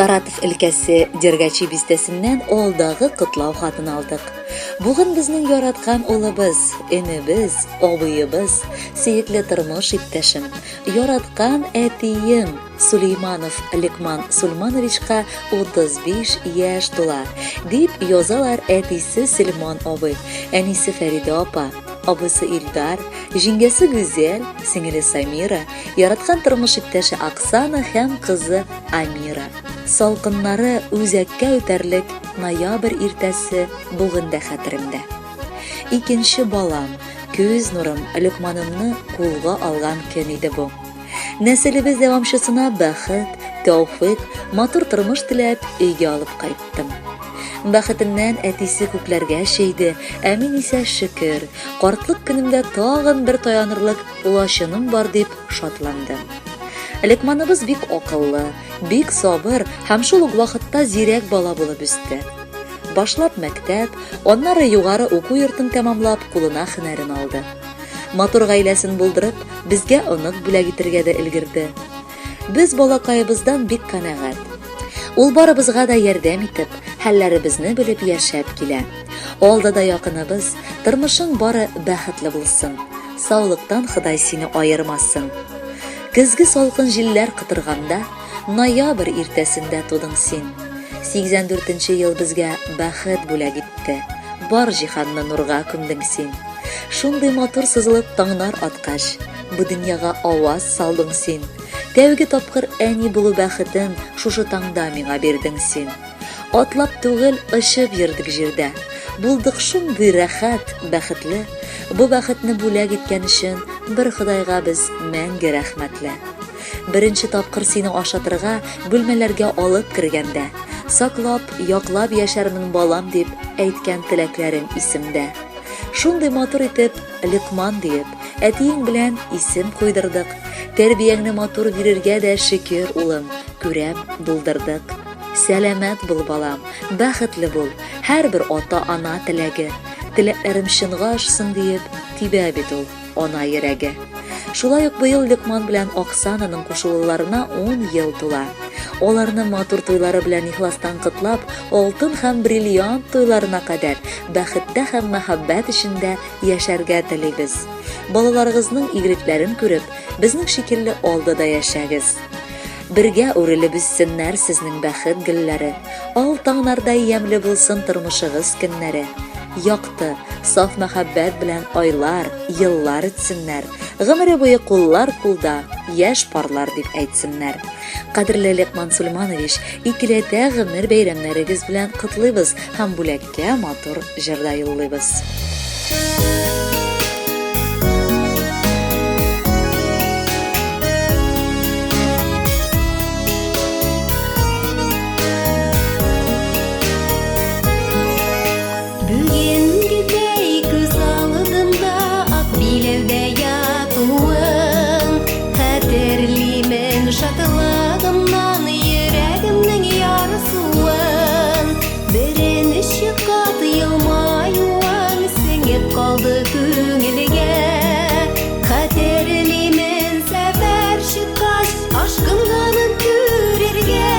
Саратов өлкәсе Дергачи бистәсеннән алдагы котлау хатын алдык. Бүген безнең яраткан улыбыз, энебез, абыебыз, сөекле тормыш иптәшем, яраткан әтием Сулейманов Ликман Сульмановичка 35 яшь тула, дип язалар әтисе Сөлман абый, әнисе Фәрида апа, абысы Илдар, җиңгәсе Гүзәл, сеңеле Самира, яраткан тормыш иптәше Оксана һәм кызы Амира. Салкыннары үзәккә үтәрлек ноябрь иртәсе бүген дә хәтеремдә. Икенче балам, күз нурым Ликманымны кулга алган көн иде бу. Нәселебез дәвамчысына бәхет, тәүфыйк, матур тормыш теләп өйгә алып кайттым. Бәхетеннән әтисе күкләргә чәйде, ә мин исә шөкер, картлык көнемдә тагын бер таянырлык улашыным бар дип шатландым. Ликманыбыз бик акыллы, бик сабыр һәм шул ук вакытта зирәк бала булып үсте. Башлап мәктәп, аннары югары уку йортын тәмамлап, кулына һөнәрен алды. Матур гаиләсен булдырып, безгә онык бүләк итәргә дә өлгерде. Без балакайыбыздан бик канәгать. Ул барыбызга да ярдәм итеп, хәлләребезне белеп яшәп килә. Алдыда якыныбыз, тормышың бары бәхетле булсын. Саулыктан Ходай сине аермасын. Көзге салкын җилләр кытырганда, ноябрь иртәсендә тудың син. 84нче ел безгә бәхет бүләк итте. Бар җиһанны нурга күмдең син. Шундый матур сызылып таңнар аткач, бу дөньяга аваз салдың син. Тәүге тапкыр әни булу бәхетен шушы таңда миңа бирдең син. Атлап түгел, ышып йөрдек җирдә. Булдык шундый рәхәт, бәхетле. Бу бәхетне бүләк иткән өчен бер Ходайга без мәңге рәхмәтле. Беренче тапкыр сине ашатырга бүлмәләргә алып кергәндә, саклап, яклап яшәрмен балам дип әйткән теләкләрем исемдә. Шундый матур итеп Ликман дип, әтиең белән исем куйдырдык. Тәрбияңне матур бирергә дә шөкер улым, күрәм, булдырдык. Сәламәт бул балам, бәхетле бул, һәрбер ата-ана теләге. Теләкләрем чынга ашсын диеп, тибә бит ул ана йөрәге. Шулай ук быел Ликман белән Оксананың кушылуларына 10 ел тула. Аларны матур туйлары белән ихластан котлап, алтын һәм бриллиант туйларына кадәр бәхеттә һәм мәхәббәт эчендә яшәргә телибез. Балаларыгызның игелекләрен күреп, безнең шикелле алдыда яшәгез. Бергә үрелеп үссеннәр сезнең бәхет гөлләре. Ал таңнарда ямьле булсын тормышыгыз көннәре. Якты, саф мәхәббәт белән айлар, еллар үтсеннәр. Гомере буе куллар кулда, яшь парлар дип әйтсеннәр. Кадерле Ликман Сульманович, икеләтә гомер бәйрәмнәрегез белән котлыйбыз һәм бүләккә матур җырда юллыйбыз. Шатыладымнан йөрәгемнең ярсуын, беренче кат елмаюың сеңеп калды күңелгә. Хәтерлимен сәфәр чыккач, ашкынганын күрергә.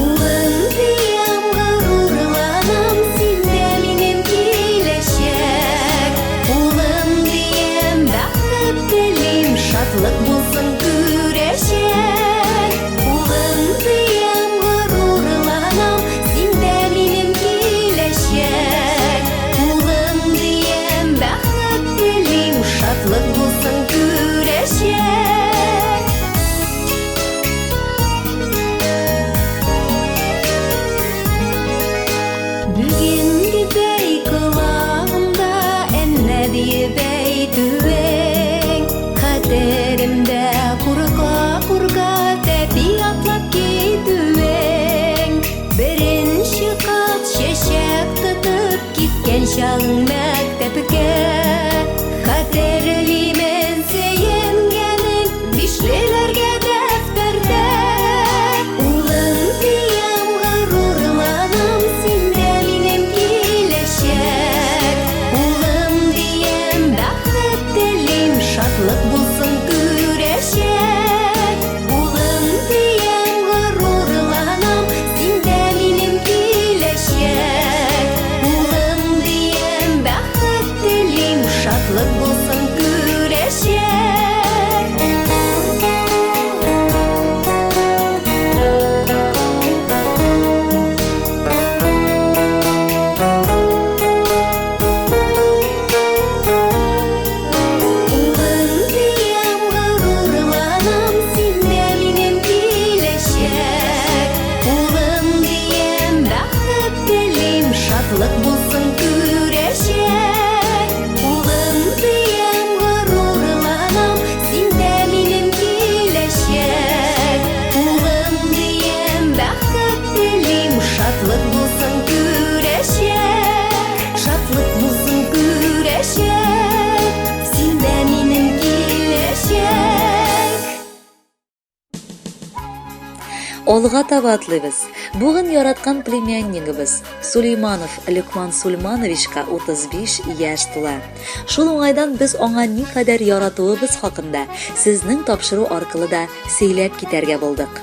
Улым диям, горурланам, синдә минем киләчәк. Улым диям, бәхет телим, шатлык булсын Чаң мәктәпкә хәтерлимен сөенгәнең бишлеләргә дәфтәрдә. Улым диям, горурланам, синдә минем киләчәк. Улым диям, бәхет телим, шатлык булсын күрәчәк. Улым диям, горурланам, Алга таба атлыйбыз. Бүген яраткан племяннигыбыз Сулейманов Лөкман Сульмановичка 35 яшь тула. Шул уңайдан без аңа никадәр яратуыбыз хакында сезнең тапшыру аркылы да сөйләп китәргә булдык.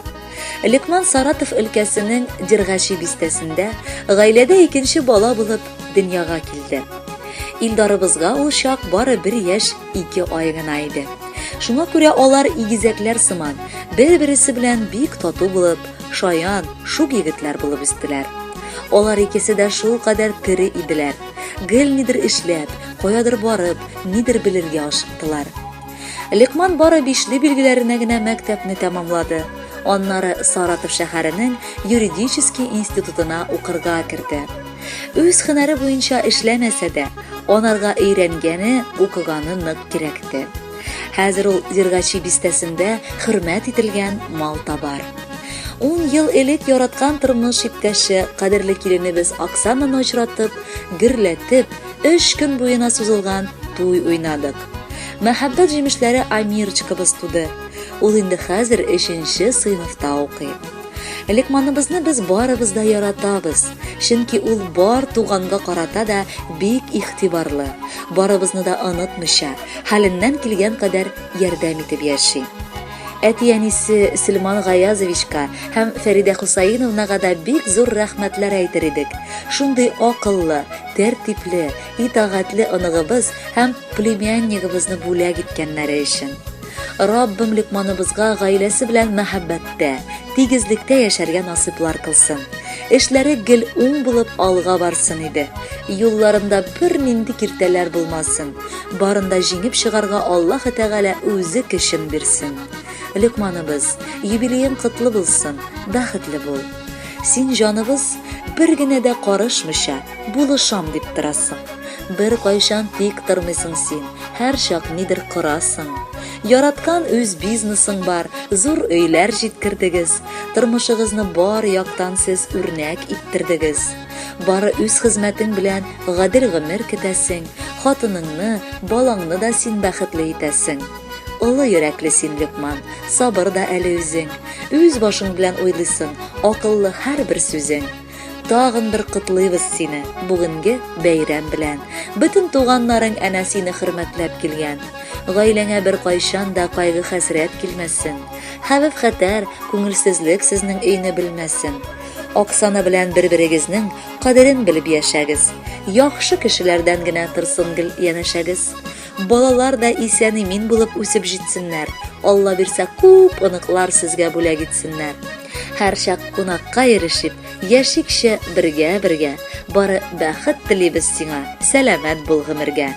Лөкман Саратов өлкәсенең Дергачи бистәсендә гаиләдә икенче бала булып дөньяга килде. Илдарыбызга ул чак бары 1 яшь 2 ай гына иде. Шуңа күрә алар игезәкләр сыман, бер-берсе белән бик тату булып, шаян, шук егетләр булып үстеләр. Алар икесе дә шул кадәр тере иделәр. Гел нидер эшләп, каядыр барып, нидер белергә ашыктылар. Лөкман бары 5-ле билгеләренә генә мәктәпне тәмамлады. Аннары Саратов шәһәренең юридический институтына укырга керде. Үз һөнәре буенча эшләмәсә дә, анарга өйрәнгәне, укыганы нык кирәкте. Хәзер ул Дергачи бистәсендә хөрмәт ителгән мал табар. 10 ел элек яраткан тормыш иптәше кадерле киленебез Оксананы очратып, гөрләтеп, 3 көн буена сузылган туй уйнадык. Мәхәббәт җимешләре Амирчикабыз туды. Ул инде хәзер 3нче сыйныфта укый. Лөкманыбызны без барыбыз да яратабыз, чөнки ул бар туганга карата да бик игътибарлы, барыбызны да онытмыйча, хәленнән килгән кадәр ярдәм итеп яши. Әти-әнисе Сөлман Гаязовичка һәм Фәридә Хусаиновнага да бик зур рәхмәтләр әйтер идек. Шундый акыллы, тәртипле, итагатьле оныгыбыз һәм племяннигыбызны бүләк иткәннәре өчен. Раббим Лөкманыбызга гаиләсе белән мәхәббәттә, тигезлектә яшәргә насыйплар кылсын. Эшләре гел уң булып алга барсын иде. Юлларында бер нинди киртәләр булмасын. Барында җиңеп чыгарга Аллаһ Тәгалә үзе көчен бирсен. Лөкманыбыз, юбилеең котлы булсын, бәхетле бул. Син җаныбыз бер генә дә карышмыйча булышам дип торасың. Бер кайчан тик тормыйсың син, һәр чак нидер корасың. Яраткан үз бизнесың бар, зур өйләр җиткердегез, тормышыгызны бар яктан сез үрнәк иттердегез. Бары үз хезмәтең белән гадел гомер көтәсең, хатыныңны, балаңны да син бәхетле итәсең. Олы йөрәкле син, Лөкман, сабыр да әле үзең. Үз башың белән уйлыйсың, акыллы һәрбер сүзең. Тагын бер котлыйбыз сине, бүгенге бәйрәм белән. Бөтен туганнарың әнә сине хөрмәтләп килгән. Гаиләңә бер кайчан да кайгы хәсрәт килмәсен. Хәвеф-хәтәр, күңелсезлек сезнең өйне белмәсен. Оксана белән бер-берегезнең кадерен белеп яшәгез. Яхшы кешеләрдән генә тырсын гел янәшәгез. Балалар да исән-имин булып үсеп җитсеннәр. Алла бирсә, күп оныклар сезгә бүләк итсеннәр. Һәр чак кунакка ирешеп, яшикче бергә-бергә. Бары бәхет телибез сиңа, сәламәт бул гомергә.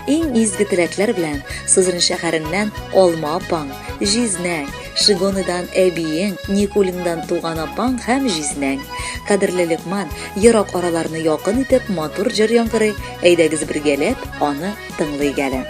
Иң изге теләкләр белән Сызран шәһәреннән Алма апаң, Җизнәң, Шигоныдан әбиең, Никулиндан туган апаң һәм Җизнәң. Кадерле Лөкман, ерак араларны якын итеп матур җыр яңгырый. Әйдәгез бергәләп аны тыңлыйк әле.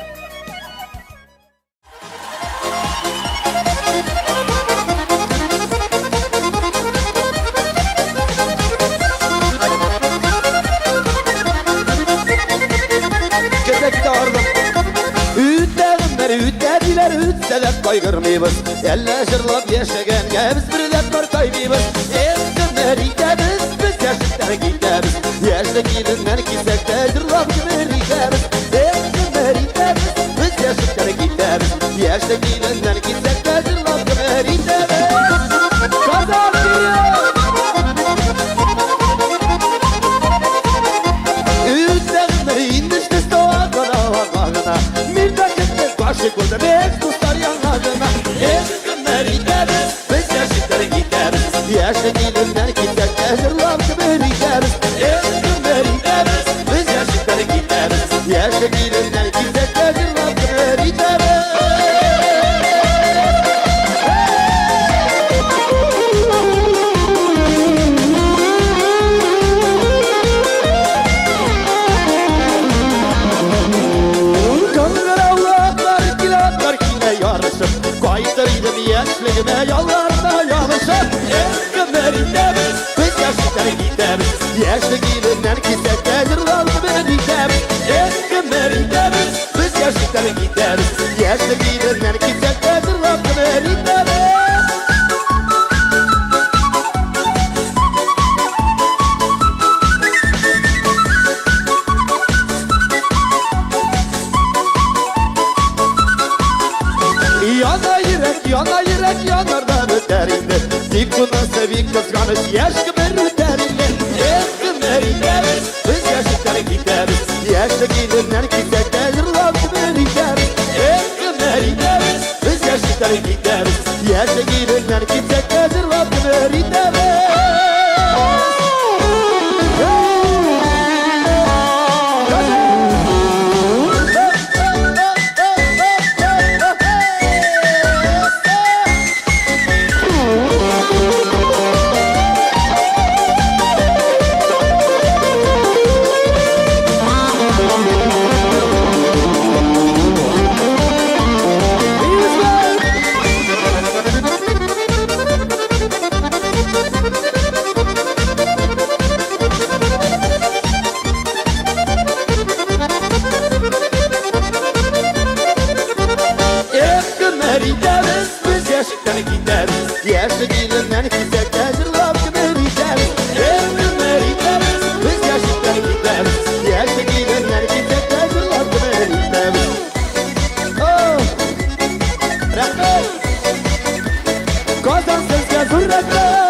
Ütseler kaygırmıyız, elle jırlap yaşaganga biz birlep tartaymayız. Eskimler itemiz, biz yaşlıklar gitemiz. Yaşlı gelinler kisekte jırlap gümür itemiz. Eskimler itemiz, biz yaşlıklar gitemiz. Yaşlı gelinler kisekte jırlap gümür itemiz. Kazan geliyor. Ütseler indişti stoğa kanavağına. Mirdaşıklı başı koda bez dostlar yanlarına. Eskimler itemiz, biz yaşlıklar gitemiz. Yaşlı gelinler kisekte jırlap gümür itemiz. Eskimler itemiz, biz yaşlıklar gitemiz. Yaşlı gelinler kisekte jırlap gümür itemiz. Yaşlığıma yollarına yalışıp Eskimler itemiz, biz yaşlıklar gitemiz. Yaşlı gelinler kisekte jırlap gümür itemiz. Eskimler itemiz, biz yaşlıklar gitemiz. Yaşlı gelinler kisekte jırlap gümür itemiz. Yana yürek yanardan öter indi. Dik buna sevik kızganış yaş kımer öter indi. Kımer gideriz, biz yaşlıklara gideriz. Yaşlı gidinler gitsek de yırlap kımer gideriz. Kımer gideriz, biz yaşlıklara gideriz. Yaşlı gidinler gitsek de yırlap kımer gideriz. Yaşlı gelinler gitsek de zırlap kımer gideriz. Kımer gideriz, biz yaşlıklara gideriz. Yaşlı gelinler gitsek de zırlap kımer gideriz. Rahmet, kazansız yazır rahmet.